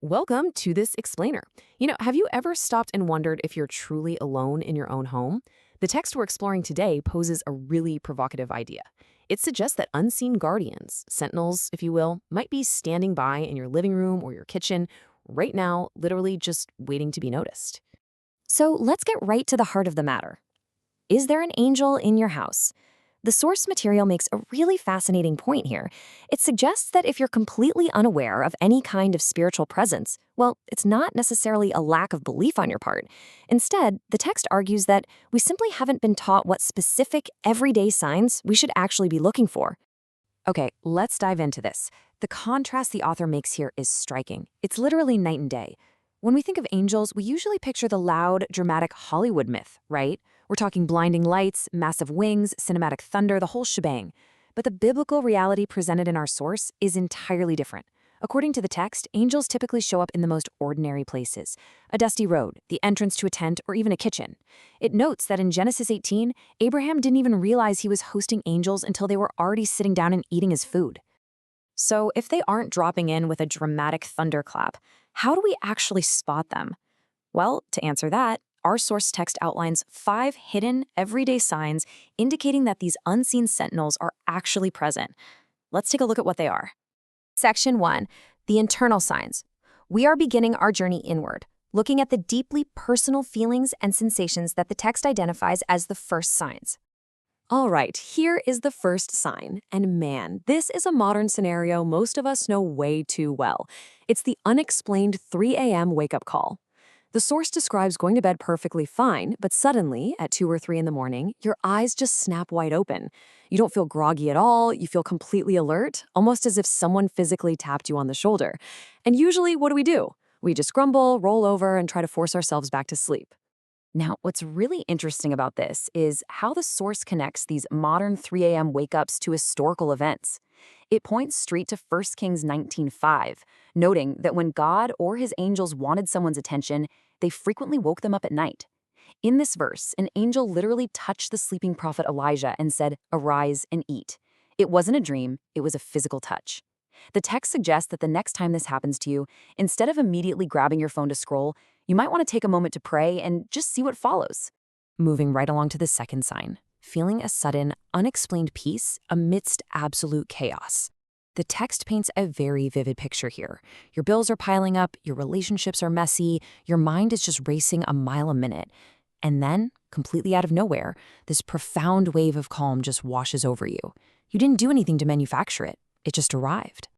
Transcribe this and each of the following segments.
Welcome to this explainer. Have you ever stopped and wondered if you're truly alone in your own home? The text we're exploring today poses a really provocative idea. It suggests that unseen guardians, sentinels, if you will, might be standing by in your living room or your kitchen right now, literally just waiting to be noticed. So let's get right to the heart of the matter. Is there an angel in your house? The source material makes a really fascinating point here. It suggests that if you're completely unaware of any kind of spiritual presence, well, it's not necessarily a lack of belief on your part. Instead, the text argues that we simply haven't been taught what specific, everyday signs we should actually be looking for. Okay, let's dive into this. The contrast the author makes here is striking. It's literally night and day. When we think of angels, we usually picture the loud, dramatic Hollywood myth, right? We're talking blinding lights, massive wings, cinematic thunder, the whole shebang. But the biblical reality presented in our source is entirely different. According to the text, angels typically show up in the most ordinary places: a dusty road, the entrance to a tent, or even a kitchen. It notes that in Genesis 18, Abraham didn't even realize he was hosting angels until they were already sitting down and eating his food. So if they aren't dropping in with a dramatic thunderclap, how do we actually spot them? Well, to answer that, our source text outlines 5 hidden, everyday signs indicating that these unseen sentinels are actually present. Let's take a look at what they are. Section 1. The internal signs. We are beginning our journey inward, looking at the deeply personal feelings and sensations that the text identifies as the first signs. All right, here is the first sign. And man, this is a modern scenario most of us know way too well. It's the unexplained 3 a.m. wake-up call. The source describes going to bed perfectly fine, but suddenly, at 2 or 3 in the morning, your eyes just snap wide open. You don't feel groggy at all, you feel completely alert, almost as if someone physically tapped you on the shoulder. And usually, what do? We just grumble, roll over, and try to force ourselves back to sleep. Now, what's really interesting about this is how the source connects these modern 3 a.m. wake-ups to historical events. It points straight to 1 Kings 19:5, noting that when God or his angels wanted someone's attention, they frequently woke them up at night. In this verse, an angel literally touched the sleeping prophet Elijah and said, "Arise and eat." It wasn't a dream, it was a physical touch. The text suggests that the next time this happens to you, instead of immediately grabbing your phone to scroll, you might want to take a moment to pray and just see what follows. Moving right along to the second sign, feeling a sudden, unexplained peace amidst absolute chaos. The text paints a very vivid picture here. Your bills are piling up, your relationships are messy, your mind is just racing a mile a minute. And then, completely out of nowhere, this profound wave of calm just washes over you. You didn't do anything to manufacture it. It just arrived.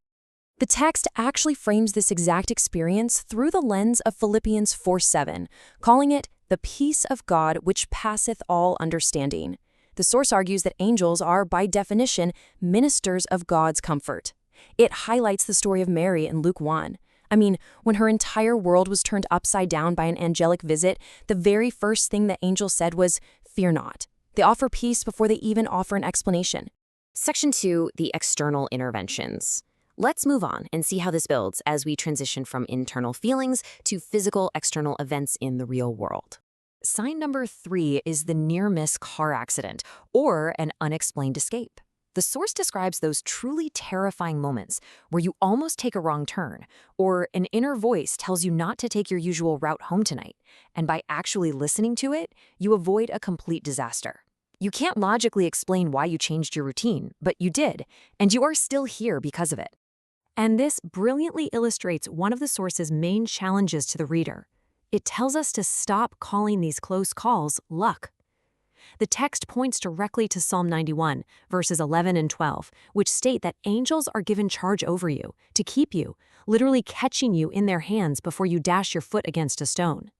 The text actually frames this exact experience through the lens of Philippians 4:7, calling it the peace of God which passeth all understanding. The source argues that angels are, by definition, ministers of God's comfort. It highlights the story of Mary in Luke 1. I mean, when her entire world was turned upside down by an angelic visit, the very first thing the angel said was, "Fear not." They offer peace before they even offer an explanation. Section 2, the external interventions. Let's move on and see how this builds as we transition from internal feelings to physical external events in the real world. Sign number 3 is the near-miss car accident or an unexplained escape. The source describes those truly terrifying moments where you almost take a wrong turn, or an inner voice tells you not to take your usual route home tonight, and by actually listening to it, you avoid a complete disaster. You can't logically explain why you changed your routine, but you did, and you are still here because of it. And this brilliantly illustrates one of the source's main challenges to the reader. It tells us to stop calling these close calls luck. The text points directly to Psalm 91, verses 11 and 12, which state that angels are given charge over you, to keep you, literally catching you in their hands before you dash your foot against a stone.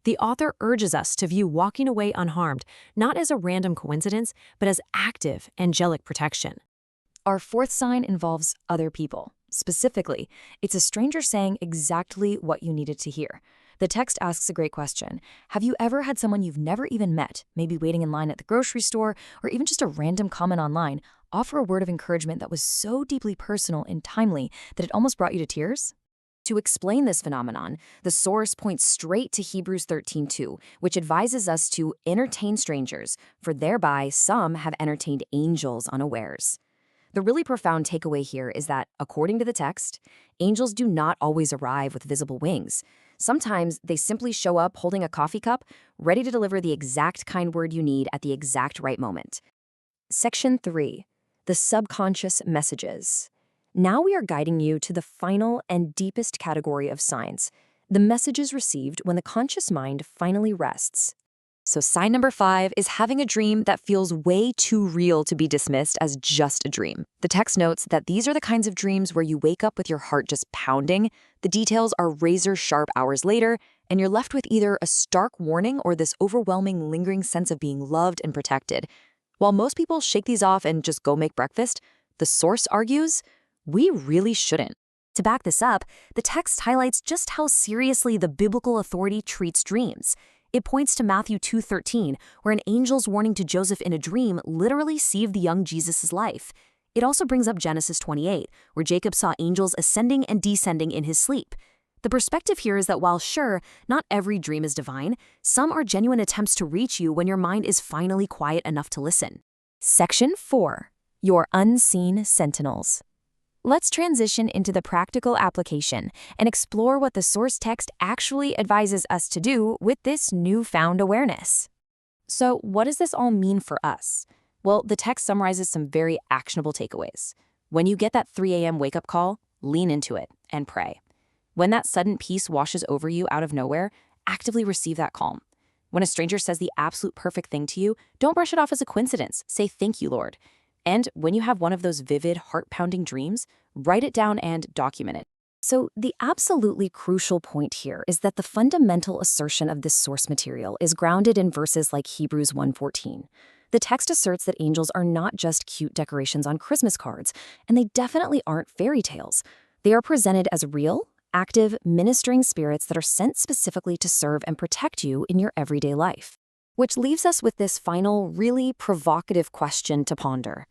The author urges us to view walking away unharmed not as a random coincidence, but as active, angelic protection. Our fourth sign involves other people. Specifically, it's a stranger saying exactly what you needed to hear. The text asks a great question. Have you ever had someone you've never even met, maybe waiting in line at the grocery store, or even just a random comment online, offer a word of encouragement that was so deeply personal and timely that it almost brought you to tears? To explain this phenomenon, the source points straight to Hebrews 13:2, which advises us to entertain strangers, for thereby some have entertained angels unawares. The really profound takeaway here is that, according to the text, angels do not always arrive with visible wings. Sometimes they simply show up holding a coffee cup, ready to deliver the exact kind word you need at the exact right moment. Section 3. The subconscious messages. Now we are guiding you to the final and deepest category of signs, the messages received when the conscious mind finally rests. So sign number 5 is having a dream that feels way too real to be dismissed as just a dream. The text notes that these are the kinds of dreams where you wake up with your heart just pounding, the details are razor-sharp hours later, and you're left with either a stark warning or this overwhelming, lingering sense of being loved and protected. While most people shake these off and just go make breakfast, the source argues, we really shouldn't. To back this up, the text highlights just how seriously the biblical authority treats dreams. It points to Matthew 2:13, where an angel's warning to Joseph in a dream literally saved the young Jesus' life. It also brings up Genesis 28, where Jacob saw angels ascending and descending in his sleep. The perspective here is that while sure, not every dream is divine, some are genuine attempts to reach you when your mind is finally quiet enough to listen. Section 4. Your unseen sentinels. Let's transition into the practical application and explore what the source text actually advises us to do with this newfound awareness. So, what does this all mean for us? Well, the text summarizes some very actionable takeaways. When you get that 3 a.m. wake-up call, lean into it and pray. When that sudden peace washes over you out of nowhere, actively receive that calm. When a stranger says the absolute perfect thing to you, don't brush it off as a coincidence. Say, "Thank you, Lord." And when you have one of those vivid, heart-pounding dreams, write it down and document it. So the absolutely crucial point here is that the fundamental assertion of this source material is grounded in verses like Hebrews 1:14. The text asserts that angels are not just cute decorations on Christmas cards, and they definitely aren't fairy tales. They are presented as real, active, ministering spirits that are sent specifically to serve and protect you in your everyday life. Which leaves us with this final, really provocative question to ponder.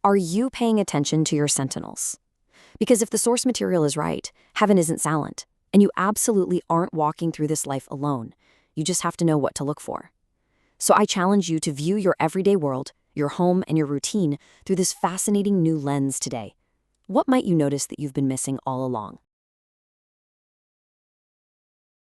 Are you paying attention to your sentinels? Because if the source material is right, heaven isn't silent, and you absolutely aren't walking through this life alone. You just have to know what to look for. So I challenge you to view your everyday world, your home, and your routine through this fascinating new lens today. What might you notice that you've been missing all along?